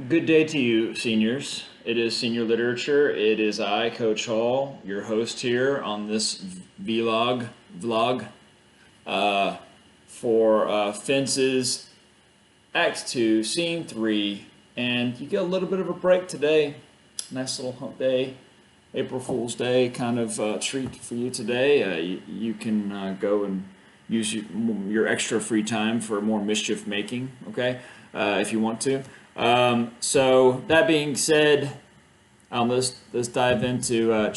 Good day to you, seniors. It is Senior Literature. It is I, Coach Hall, your host here on this vlog uh, for Fences Act 2, Scene 3, and you get a little bit of a break today. Nice little hump day, April Fool's Day kind of treat for you today. You can go and use your extra free time for more mischief making, okay, if you want to. So that being said, let's dive into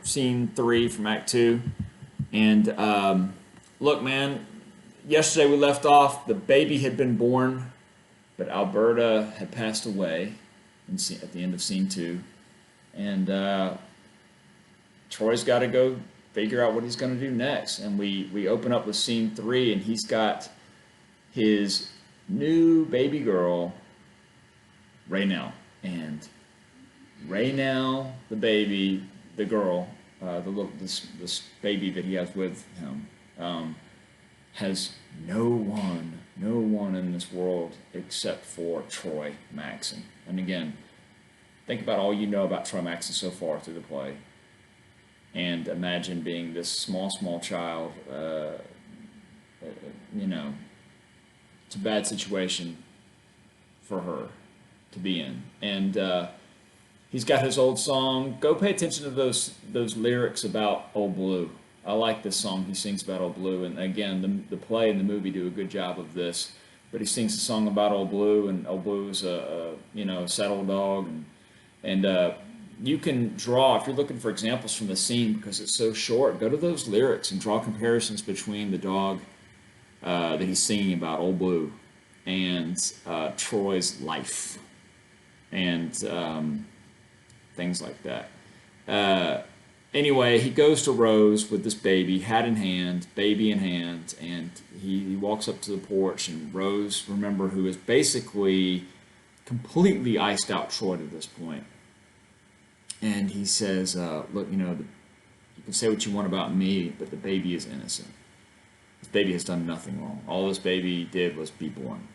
scene 3 from Act 2. And look, man, yesterday we left off. The baby had been born, but Alberta had passed away at the end of scene 2, and Troy's got to go figure out what he's going to do next. And we open up with scene 3, and he's got his new baby girl, Raynell, and Raynell, the baby, the girl, this baby that he has with him, has no one in this world except for Troy Maxon. And again, think about all you know about Troy Maxon so far through the play, and imagine being this small child. It's a bad situation for her to be in. And he's got his old song. Go pay attention to those lyrics about Old Blue. I like this song he sings about Old Blue. And again, the play and the movie do a good job of this. But he sings a song about Old Blue, and Old Blue is a saddle dog. And you can draw, if you're looking for examples from the scene, because it's so short, go to those lyrics and draw comparisons between the dog that he's singing about, Old Blue, and Troy's life, and things like that. Anyway, he goes to Rose with this baby, baby in hand, and he walks up to the porch, and Rose, remember, who is basically completely iced out Troy to this point, and he says, look, you can say what you want about me, but the baby is innocent. This baby has done nothing wrong. All this baby did was be born,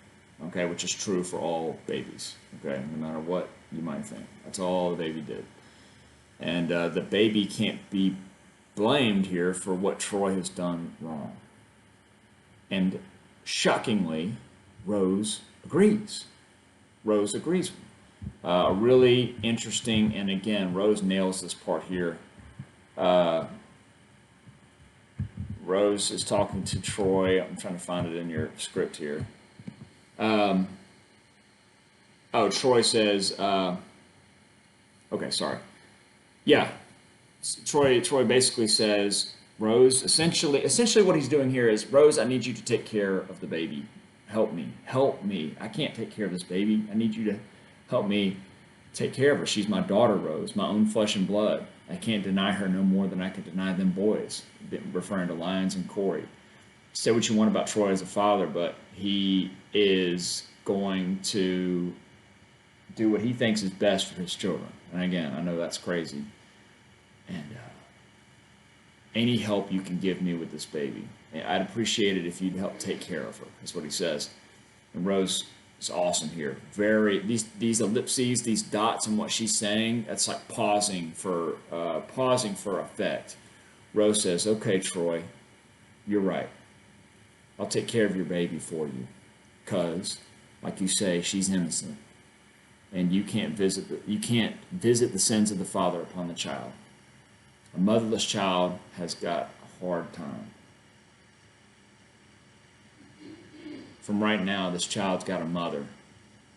okay, which is true for all babies, okay, no matter what you might think. That's all the baby did. And the baby can't be blamed here for what Troy has done wrong. And shockingly, Rose agrees. Rose agrees. Really interesting, and again, Rose nails this part here. Rose is talking to Troy. I'm trying to find it in your script here. Troy says, okay, sorry. Yeah, Troy basically says, Rose, essentially what he's doing here is, Rose, I need you to take care of the baby. Help me. I can't take care of this baby. I need you to help me take care of her. She's my daughter, Rose, my own flesh and blood. I can't deny her no more than I can deny them boys, referring to Lyons and Corey. Say what you want about Troy as a father, but he is going to do what he thinks is best for his children. And again, I know that's crazy. And any help you can give me with this baby, I'd appreciate it if you'd help take care of her, is what he says. And Rose is awesome here. These ellipses, these dots and what she's saying, that's like pausing for effect. Rose says, okay, Troy, you're right. I'll take care of your baby for you. Because, like you say, she's innocent. And you can't visit the sins of the father upon the child. A motherless child has got a hard time. From right now, this child's got a mother,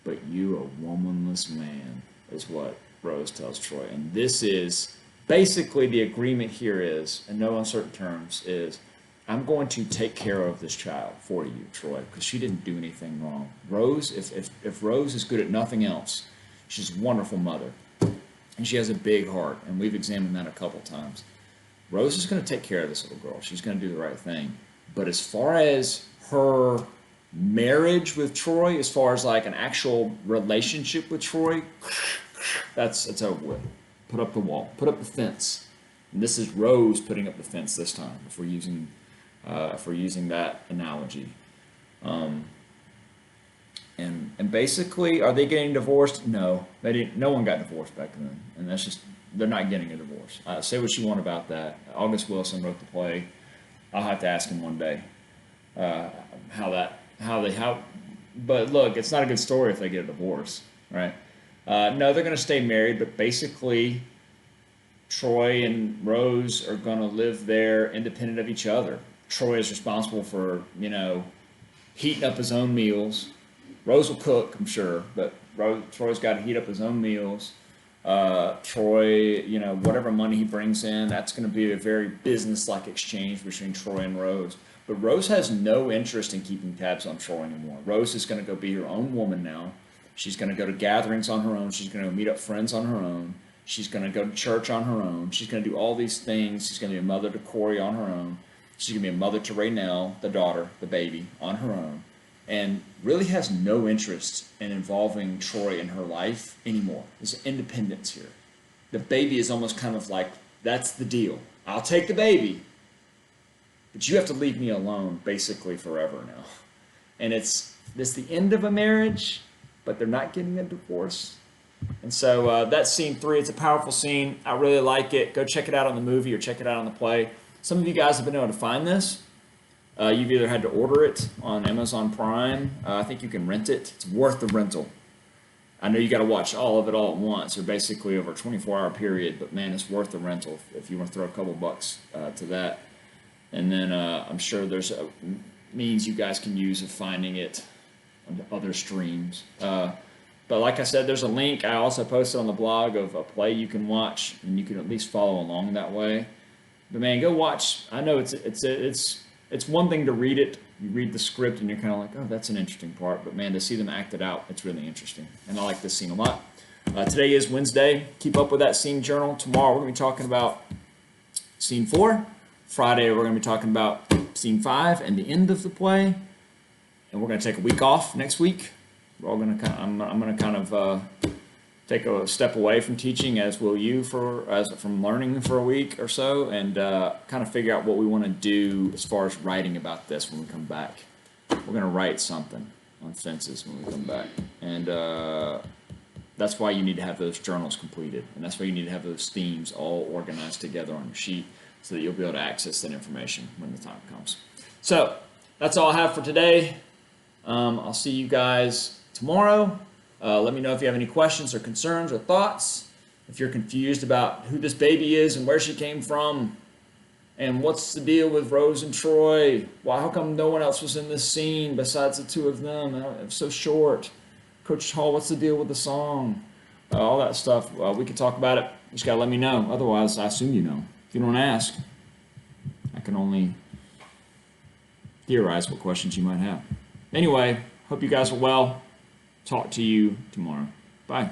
but you a womanless man, is what Rose tells Troy. And this is basically the agreement here is, in no uncertain terms, is I'm going to take care of this child for you, Troy, because she didn't do anything wrong. Rose, if Rose is good at nothing else, she's a wonderful mother, and she has a big heart, and we've examined that a couple times. Rose is going to take care of this little girl. She's going to do the right thing. But as far as her marriage with Troy, as far as like an actual relationship with Troy, that's over with. Put up the wall. Put up the fence. And this is Rose putting up the fence this time, if we're using that analogy. And basically, are they getting divorced? No, they didn't. No one got divorced back then, and that's just they're not getting a divorce. Say what you want about that. August Wilson wrote the play. I'll have to ask him one day how. But look, it's not a good story if they get a divorce, right? No, they're going to stay married, but basically, Troy and Rose are going to live there independent of each other. Troy is responsible for heating up his own meals. Rose will cook, I'm sure, but Troy's got to heat up his own meals. Troy, whatever money he brings in, that's going to be a very business-like exchange between Troy and Rose. But Rose has no interest in keeping tabs on Troy anymore. Rose is going to go be her own woman now. She's going to go to gatherings on her own. She's going to meet up friends on her own. She's going to go to church on her own. She's going to do all these things. She's going to be a mother to Corey on her own. She's going to be a mother to Raynell, the daughter, the baby, on her own. And really has no interest in involving Troy in her life anymore. There's independence here. The baby is almost kind of like, that's the deal. I'll take the baby, but you have to leave me alone basically forever now. And it's the end of a marriage, but they're not getting a divorce. And so that's scene 3. It's a powerful scene. I really like it. Go check it out on the movie or check it out on the play. Some of you guys have been able to find this. You've either had to order it on Amazon Prime. I think you can rent it. It's worth the rental. I know you got to watch all of it all at once, or basically over a 24-hour period, but man, it's worth the rental if you want to throw a couple bucks to that. And then I'm sure there's a means you guys can use of finding it on other streams. But like I said, there's a link I also posted on the blog of a play you can watch, and you can at least follow along that way. But man, go watch. I know it's one thing to read it. You read the script and you're kind of like, oh, that's an interesting part. But man, to see them act it out, it's really interesting. And I like this scene a lot. Today is Wednesday. Keep up with that scene journal. Tomorrow we're going to be talking about scene 4. Friday we're going to be talking about scene 5 and the end of the play. And we're going to take a week off next week. We're all going to I'm going to kind of take a step away from teaching, as will you, from learning for a week or so, and kind of figure out what we want to do as far as writing about this when we come back. We're going to write something on fences when we come back, and that's why you need to have those journals completed, and that's why you need to have those themes all organized together on your sheet so that you'll be able to access that information when the time comes. So that's all I have for today. I'll see you guys tomorrow. Let me know if you have any questions or concerns or thoughts. If you're confused about who this baby is and where she came from, and what's the deal with Rose and Troy? How come no one else was in this scene besides the two of them? It was so short. Coach Hall, what's the deal with the song? All that stuff. We can talk about it. You just gotta let me know. Otherwise, I assume you know. If you don't ask, I can only theorize what questions you might have. Anyway, hope you guys are well. Talk to you tomorrow. Bye.